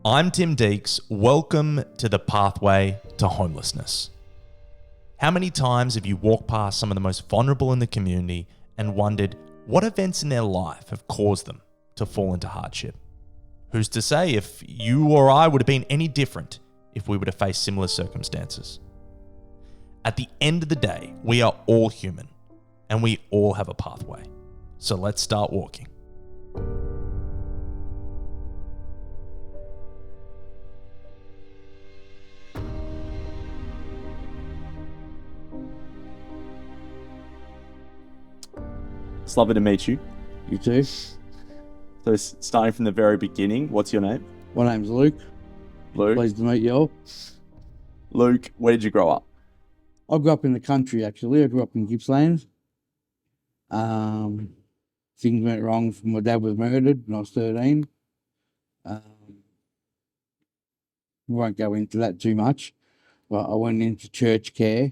I'm Tim Deeks. Welcome to the pathway to homelessness. How many times have you walked past some of the most vulnerable in the community and wondered what events in their life have caused them to fall into hardship? Who's to say if you or I would have been any different if we would have faced similar circumstances? At the end of the day, we are all human and we all have a pathway. So let's start walking. It's lovely to meet you. You too. So starting from the very beginning, what's your name? My name's Luke. Luke. Pleased to meet you all. Luke, where did you grow up? I grew up in the country, actually. I grew up in Gippsland. Things went wrong. My dad was murdered when I was 13. We won't go into that too much, but I went into church care,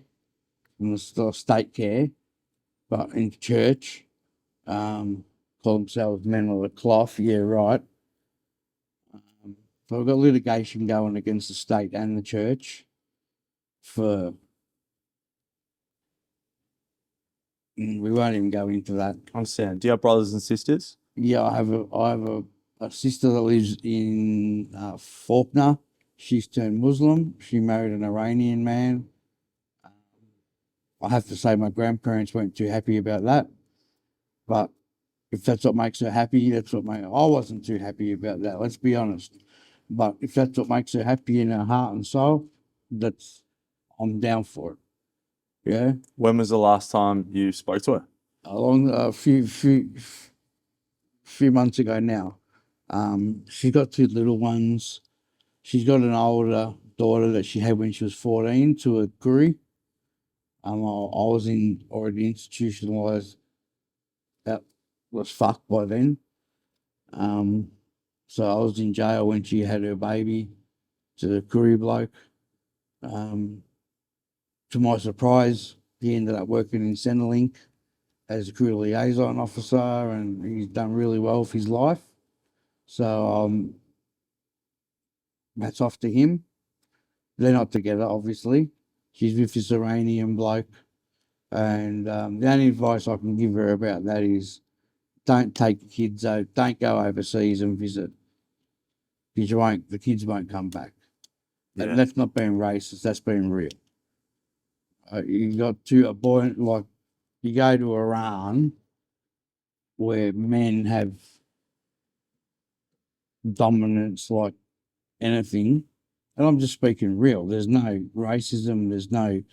from the state care, but into church. Call themselves men with a cloth, yeah, right. So I've got litigation going against the state and the church for, we won't even go into that. I understand. Do you have brothers and sisters? Yeah, I have a sister that lives in Faulkner. She's turned Muslim. She married an Iranian man. I have to say my grandparents weren't too happy about that. But if that's what makes her happy, I wasn't too happy about that, let's be honest. But if that's what makes her happy in her heart and soul, I'm down for it. Yeah. When was the last time you spoke to her? A few months ago now. She's got two little ones. She's got an older daughter that she had when she was 14 to a Kuri. I was already institutionalized. That was fucked by then. So I was in jail when she had her baby to the Kuri bloke. To my surprise, he ended up working in Centrelink as a Kuri liaison officer, and he's done really well with his life. So that's off to him. They're not together, obviously. She's with this Iranian bloke. And the only advice I can give her about that is don't take the kids out, don't go overseas and visit. Because the kids won't come back. Yeah. And that's not being racist, that's being real. You go to Iran where men have dominance like anything, and I'm just speaking real. There's no racism, there's no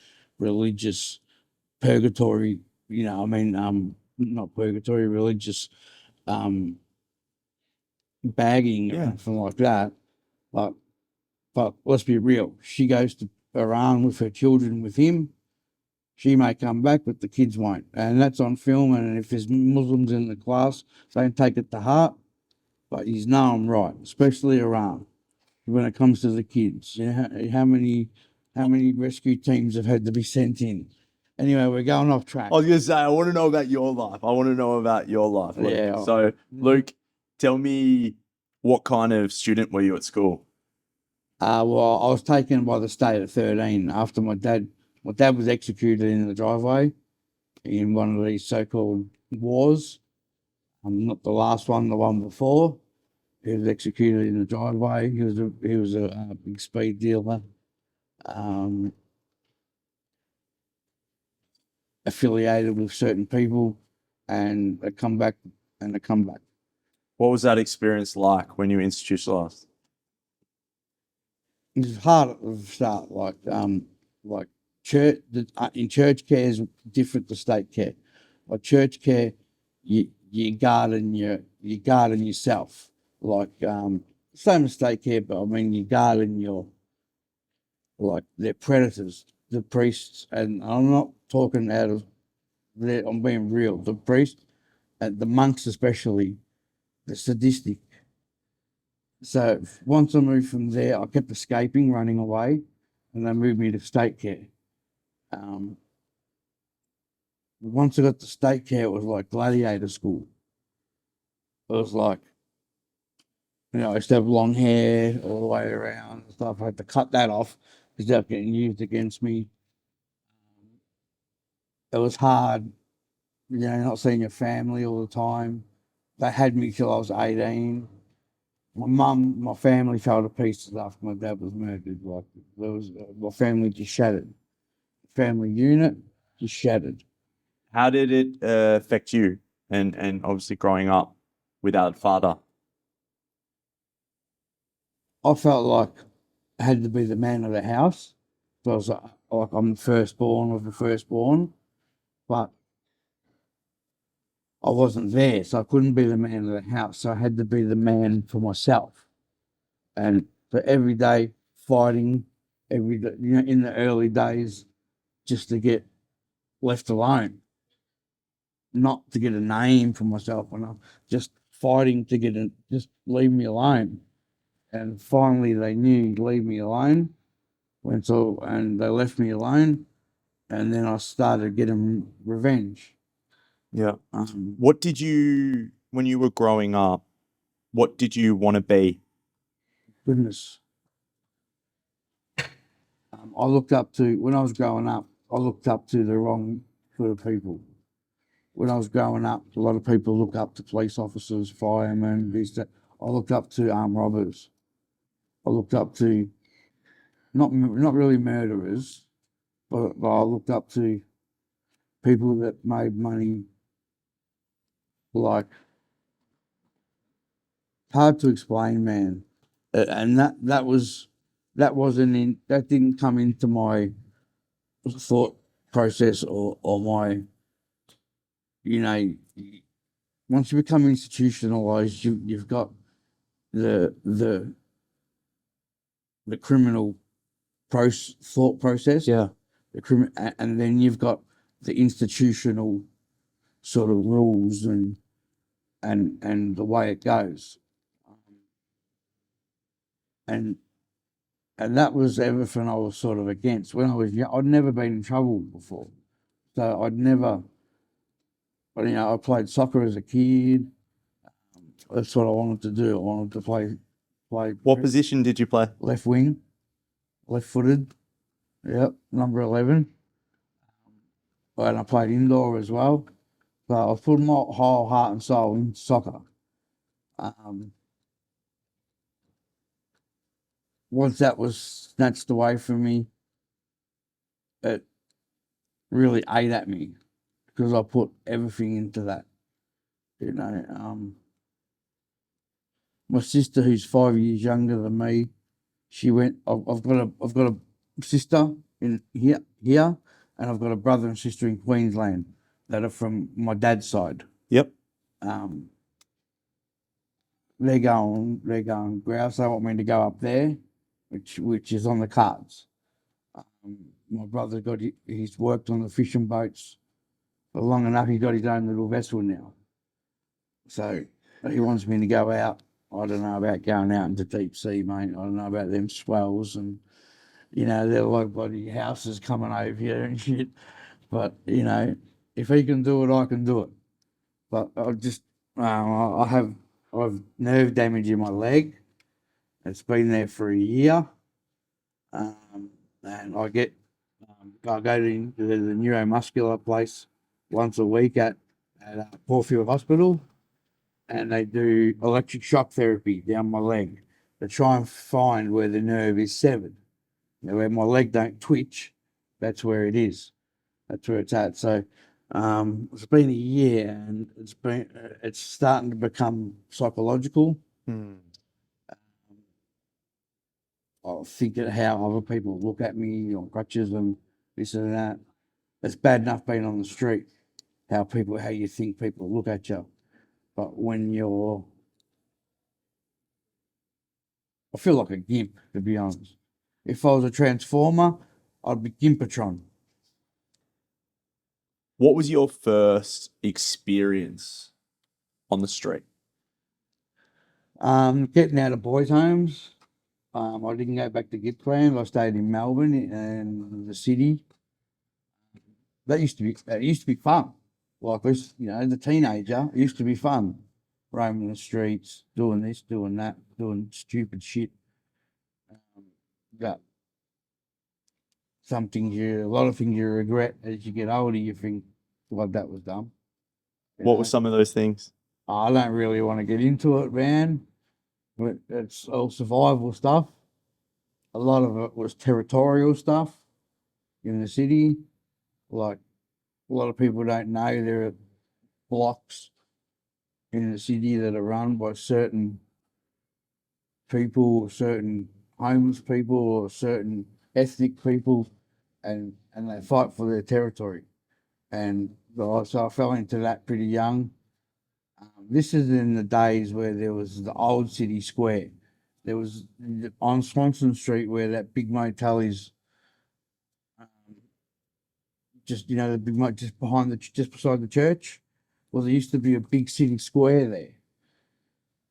religious purgatory, not purgatory, religious bagging or anything like that. But let's be real. She goes to Iran with her children with him. She may come back, but the kids won't. And that's on film. And if there's Muslims in the class, don't take it to heart. But you know I'm right, especially Iran, when it comes to the kids. You know, how many rescue teams have had to be sent in? Anyway, we're going off track. I was going to say, I want to know about your life. Luke. Yeah. So, Luke, tell me, what kind of student were you at school? Well, I was taken by the state at 13 after my dad was executed in the driveway in one of these so-called wars. Not the last one, the one before. He was executed in the driveway. He was a big speed dealer, affiliated with certain people, and a comeback. What was that experience like when you were institutionalized? It's hard at the start, like church. In church care is different to state care. Like church care, you garden yourself. Like same as state care, but I mean you garden they're predators, the priests, and I'm not talking out of there. I'm being real. The priests and the monks especially, they're sadistic. So once I moved from there, I kept escaping, running away, and they moved me to state care. Once I got to state care, it was like gladiator school. It was like I used to have long hair all the way around and stuff. I had to cut that off because that was getting used against me. It was hard, not seeing your family all the time. They had me till I was 18. My family fell to pieces after my dad was murdered. Like, my family just shattered. Family unit just shattered. How did it affect you? And obviously growing up without a father. I felt like I had to be the man of the house. So I was like I'm the firstborn of the firstborn, but I wasn't there, so I couldn't be the man of the house. So I had to be the man for myself. And for every day fighting, every day, in the early days, just to get left alone, not to get a name for myself, and I'm just fighting to just leave me alone. And finally, they knew leave me alone. And they left me alone, and then I started getting revenge. Yeah. What did you, when you were growing up, what did you want to be? Goodness. I looked up to, when I was growing up, I looked up to the wrong sort of people. When I was growing up, a lot of people look up to police officers, firemen, this, that. I looked up to armed robbers. I looked up to, not really murderers, but I looked up to people that made money. Like, hard to explain, man. And that didn't come into my thought process or my, once you become institutionalized, you've got the criminal thought process, Yeah. and then you've got the institutional sort of rules and the way it goes, and that was everything I was sort of against when I was young. I'd never been in trouble before, so I'd never. But I played soccer as a kid. That's what I wanted to do. I wanted to play. What position did you play? Left wing, left-footed. Yep, number 11. And I played indoor as well. So I put my whole heart and soul into soccer. Once that was snatched away from me, it really ate at me because I put everything into that. My sister, who's 5 years younger than me, she went. I've got a sister in here, and I've got a brother and sister in Queensland that are from my dad's side. Yep. They're going grouse. They want me to go up there, which is on the cards. My brother's he's worked on the fishing boats for long enough. He's got his own little vessel now. So he wants me to go out. I don't know about going out into deep sea, mate. I don't know about them swells and, they're like bloody houses coming over here and shit. But, if he can do it, I can do it. But I've nerve damage in my leg. It's been there for a year. And I go to the neuromuscular place once a week at Porfield Hospital, and they do electric shock therapy down my leg to try and find where the nerve is severed. Where my leg don't twitch, that's where it is. That's where it's at. So it's been a year, and it's starting to become psychological. I'll think at how other people look at me on crutches and this and that. It's bad enough being on the street, how you think people look at you. But I feel like a gimp, to be honest. If I was a transformer, I'd be Gimpatron. What was your first experience on the street? Getting out of boys' homes. I didn't go back to Gippsland. I stayed in Melbourne and the city. That used to be fun. Like this, as a teenager, it used to be fun. roaming the streets, doing this, doing that, doing stupid shit. But a lot of things you regret as you get older. You think, well, that was dumb. What were some of those things? I don't really want to get into it, man. But it's all survival stuff. A lot of it was territorial stuff in the city. Like, a lot of people don't know there are blocks in the city that are run by certain people, or certain homeless people, or certain ethnic people, and they fight for their territory. And so I fell into that pretty young. This is in the days where there was the old city square. There was on Swanson Street where that big motel is. Just the big motel just beside the church. Well, there used to be a big city square there,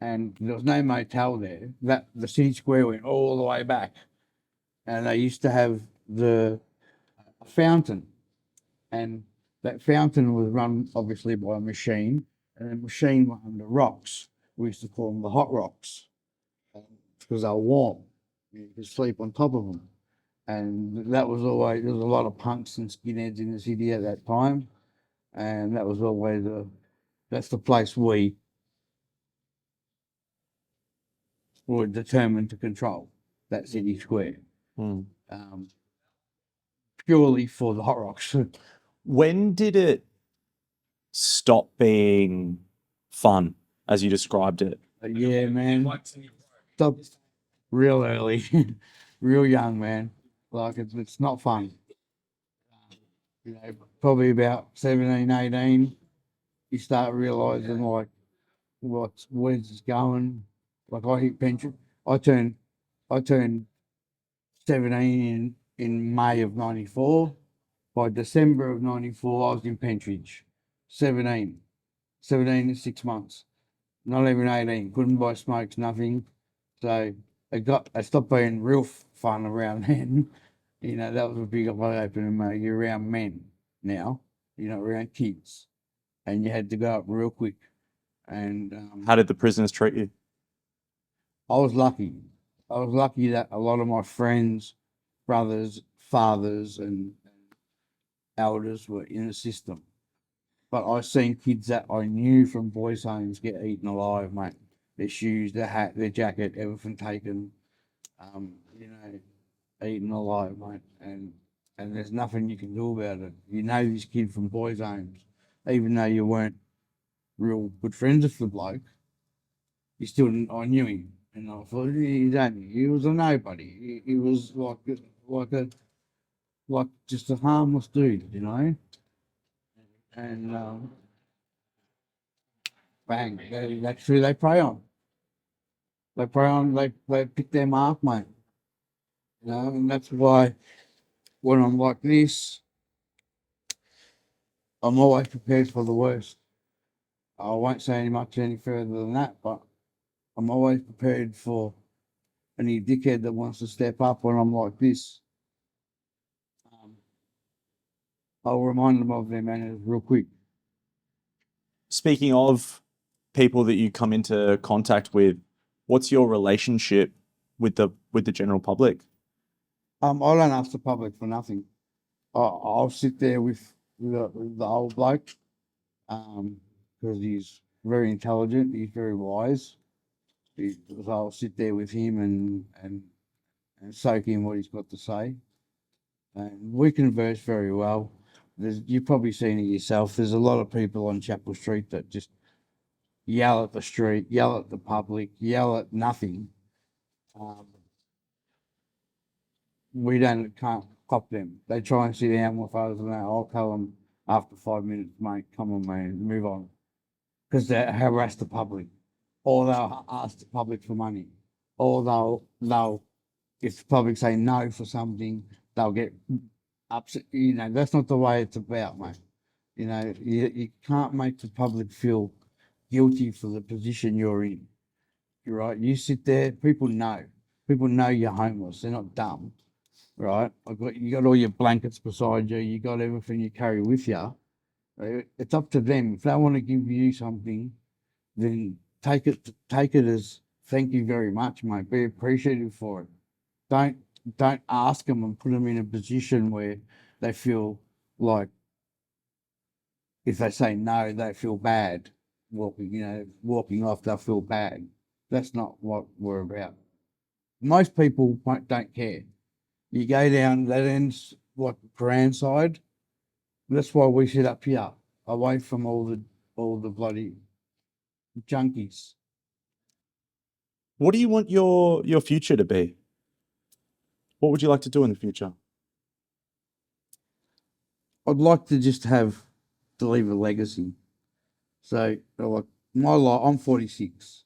and there was no motel there. That the city square went all the way back, and they used to have a fountain, and that fountain was run obviously by a machine, and the machine went under rocks. We used to call them the hot rocks because they were warm. You could sleep on top of them. And that was always, there was a lot of punks and skinheads in the city at that time. And that was always that's the place we were determined to control, that city square. Purely for the hot rocks. When did it stop being fun, as you described it? Yeah, man. Stopped real early, real young, man. Like, it's not fun. Probably about 17, 18, you start realising, like, where's this going? Like, I hit pension. I turned 17 in May of 94. By December of 94, I was in Pentridge. 17 in 6 months. Not even 18. Couldn't buy smokes, nothing. So it stopped being real fun around then. That was a big eye-opener, mate. You're around men now. You're not around kids. And you had to go up real quick. And How did the prisoners treat you? I was lucky. I was lucky that a lot of my friends, brothers, fathers, and elders were in the system. But I seen kids that I knew from boys' homes get eaten alive, mate. Their shoes, their hat, their jacket, everything taken, eaten alive, mate. And there's nothing you can do about it. You know this kid from boys' homes, even though you weren't real good friends with the bloke, I knew him. And I thought, he was a nobody. He was like just a harmless dude, And bang, that's who they prey on. They prey on, they pick their mark, mate. And that's why when I'm like this, I'm always prepared for the worst. I won't say any further than that, but I'm always prepared for any dickhead that wants to step up when I'm like this. I'll remind them of their manners real quick. Speaking of people that you come into contact with, what's your relationship with the general public? I don't ask the public for nothing. I'll sit there with the old bloke, because he's very intelligent, he's very wise. I'll sit there with him and soak in what he's got to say. And we converse very well. You've probably seen it yourself. There's a lot of people on Chapel Street that just yell at the street, yell at the public, yell at nothing. We can't cop them. They try and sit down with us, and I'll tell them after 5 minutes, mate, come on, man, move on. Because they harass the public, or they'll ask the public for money, or they'll if the public say no for something, they'll get upset. That's not the way it's about, mate. You can't make the public feel guilty for the position you're in. You're right. You sit there, people know you're homeless. They're not dumb, right? You got all your blankets beside you. You got everything you carry with you. It's up to them. If they want to give you something, then take it as thank you very much, mate. Be appreciative for it. Don't ask them and put them in a position where they feel like if they say no, they feel bad. Walking off, they'll feel bad. That's not what we're about. Most people don't care. You go down that end, like Quran side. That's why we sit up here, away from all the bloody junkies. What do you want your future to be? What would you like to do in the future? I'd like to just to leave a legacy. So, like my life, I'm 46.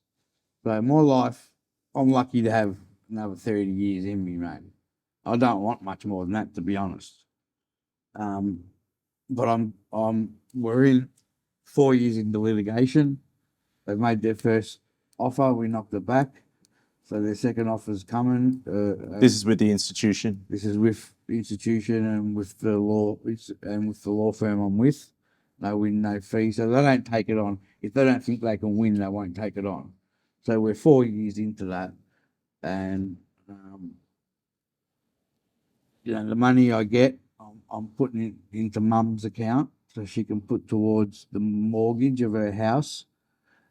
So my life, I'm lucky to have another 30 years in me, mate. I don't want much more than that, to be honest. But we're in 4 years into litigation. They've made their first offer. We knocked it back. So their second offer's coming. This is with the institution. This is with the institution and with the law firm I'm with. No win, no fee. So they don't take it on. If they don't think they can win, they won't take it on. So we're 4 years into that, and the money I get, I'm putting it into Mum's account so she can put towards the mortgage of her house,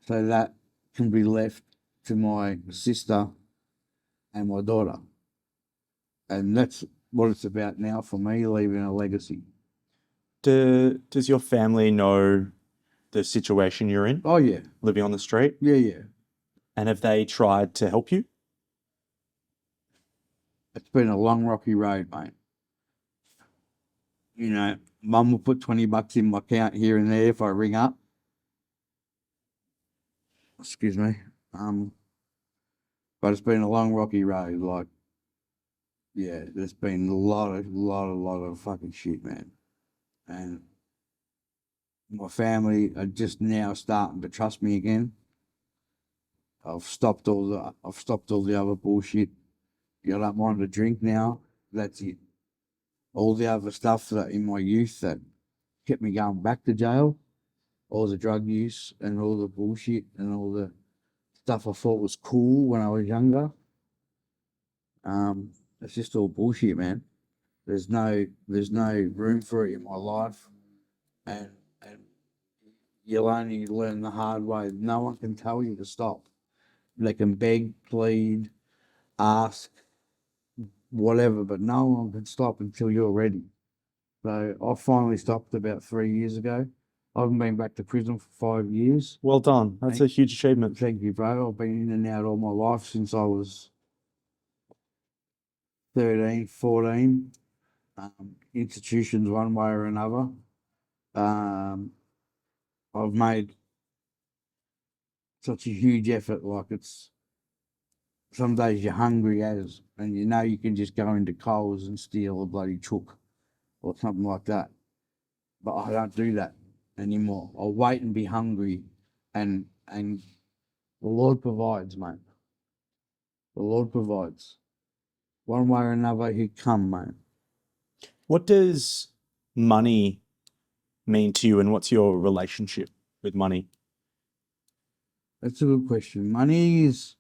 so that can be left to my sister and my daughter. And that's what it's about now for me, leaving a legacy. Does your family know the situation you're in? Oh, yeah. Living on the street? Yeah. And have they tried to help you? It's been a long, rocky road, mate. Mum will put $20 in my account here and there if I ring up. Excuse me. But it's been a long, rocky road. Like, yeah, there's been a lot of fucking shit, man. And my family are just now starting to trust me again. I've stopped all the other bullshit. I don't mind a drink now. That's it. All the other stuff that in my youth that kept me going back to jail, all the drug use and all the bullshit and all the stuff I thought was cool when I was younger. It's just all bullshit, man. There's no room for it in my life, and you'll only learn the hard way. No one can tell you to stop. They can beg, plead, ask, whatever, but no one can stop until you're ready. So I finally stopped about 3 years ago. I haven't been back to prison for 5 years. Well done. That's a huge achievement. Thank you, bro. I've been in and out all my life since I was 13, 14. Institutions one way or another. I've made such a huge effort. Like, it's some days you're hungry and you can just go into Coles and steal a bloody chook or something like that. But I don't do that anymore. I'll wait and be hungry, and the Lord provides, mate. The Lord provides. One way or another, He'll come, mate. What does money mean to you, and what's your relationship with money? That's a good question. Money is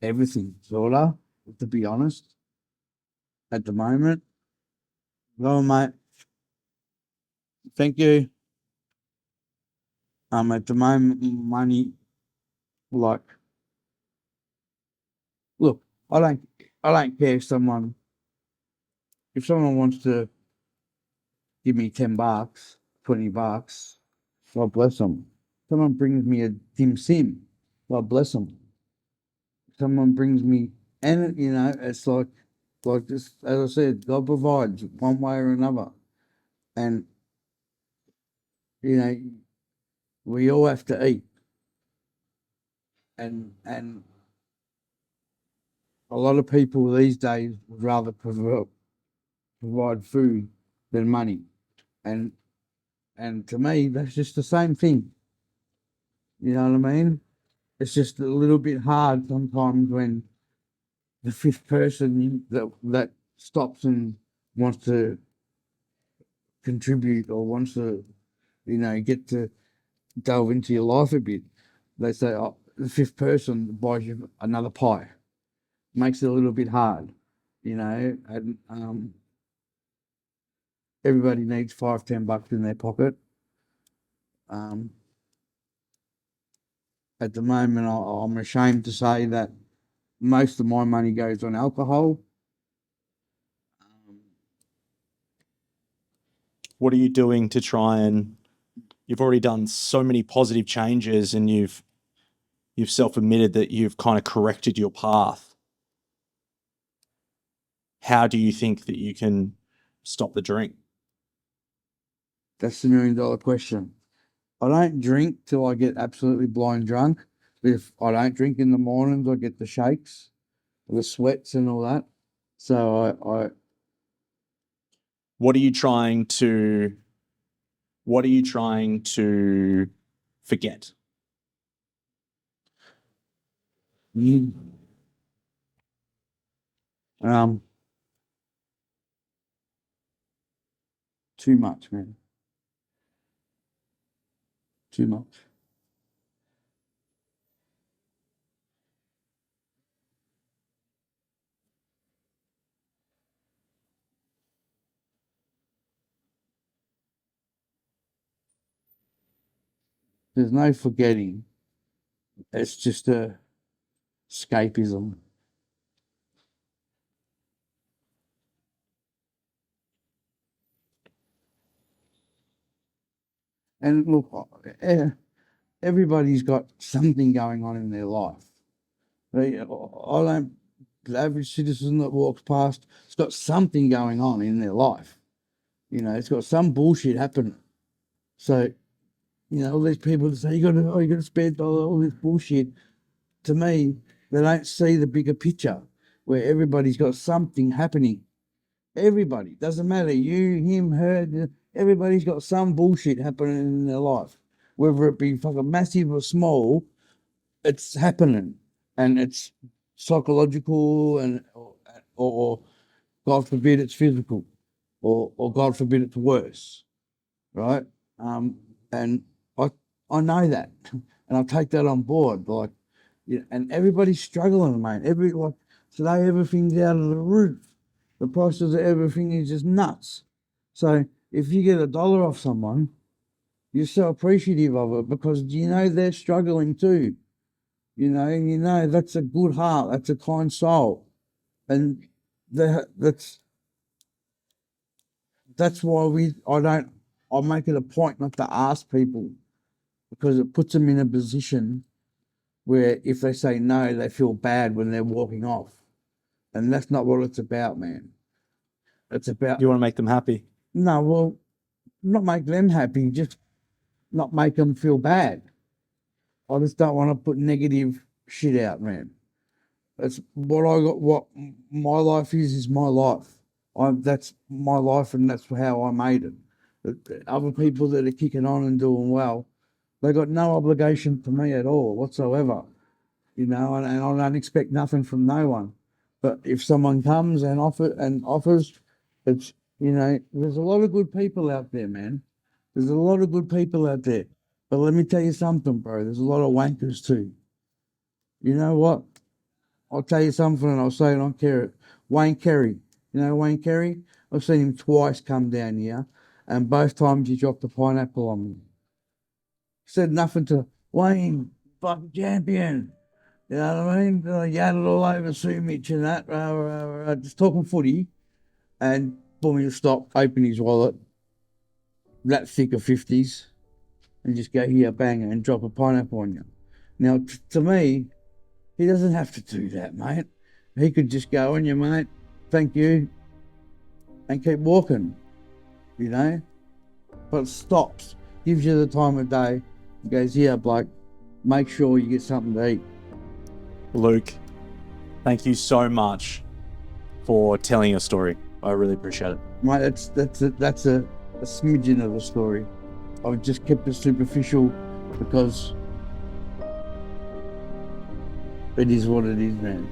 everything, sorta, to be honest. At the moment. Well, mate. Thank you. At the moment, money, like, look, I don't care if someone wants to give me $10, $20, God bless them. Someone brings me a dim sim, God bless them. Someone brings me, and it's like just as I said, God provides one way or another, and we all have to eat, and a lot of people these days would rather provide food than money, and to me that's just the same thing. You know what I mean? It's just a little bit hard sometimes when the fifth person that stops and wants to contribute or wants to, get to delve into your life a bit. they say, oh, the fifth person buys you another pie. Makes it a little bit hard, and everybody needs $5-10 in their pocket. At the moment, I'm ashamed to say that most of my money goes on alcohol. What are you doing to try and, you've already done so many positive changes, and you've self-admitted that you've kind of corrected your path. How do you think that you can stop the drink? That's the $1 million question. I don't drink till I get absolutely blind drunk. If I don't drink in the mornings, I get the shakes, the sweats and all that. So What are you trying to forget? Too much, man. Too much. There's no forgetting. It's just a escapism. And look, everybody's got something going on in their life. The average citizen that walks past, it's got something going on in their life. It's got some bullshit happening. So, all these people that say you got to spend all this bullshit. To me, they don't see the bigger picture where everybody's got something happening. Everybody, doesn't matter, you, him, her, everybody's got some bullshit happening in their life. Whether it be fucking massive or small, it's happening. And it's psychological or God forbid it's physical or God forbid it's worse. Right? And I know that. And I take that on board. Like, and everybody's struggling, mate. Today everything's out of the roof. The prices of everything is just nuts. So if you get $1 off someone, you're so appreciative of it because they're struggling too. That's a good heart. That's a kind soul, and that's why I make it a point not to ask people because it puts them in a position where if they say no, they feel bad when they're walking off, and that's not what it's about, man. It's about You want to make them happy? No, well, not make them happy, just not make them feel bad. I just don't want to put negative shit out, man. That's what I got. What my life is my life. That's my life, and that's how I made it. Other people that are kicking on and doing well, they got no obligation to me at all whatsoever. And I don't expect nothing from no one. But if someone comes and offers, it's there's a lot of good people out there, man. There's a lot of good people out there. But let me tell you something, bro. There's a lot of wankers too. You know what? I'll tell you something and I'll say it on Kerry. Wayne Kerry. You know Wayne Kerry? I've seen him twice come down here and both times he dropped a pineapple on me. Said nothing to Wayne, fucking champion. You know what I mean? Yadded all over Sumich and that. Just talking footy and boom, he'll stop, open his wallet, that thick of 50s, and just go here, bang, and drop a pineapple on you. Now, to me, he doesn't have to do that, mate. He could just go on you, mate, thank you, and keep walking, But stops, gives you the time of day, goes, here, bloke, make sure you get something to eat. Luke, thank you so much for telling your story. I really appreciate it. Mate, that's a smidgen of the story. I've just kept it superficial because it is what it is, man.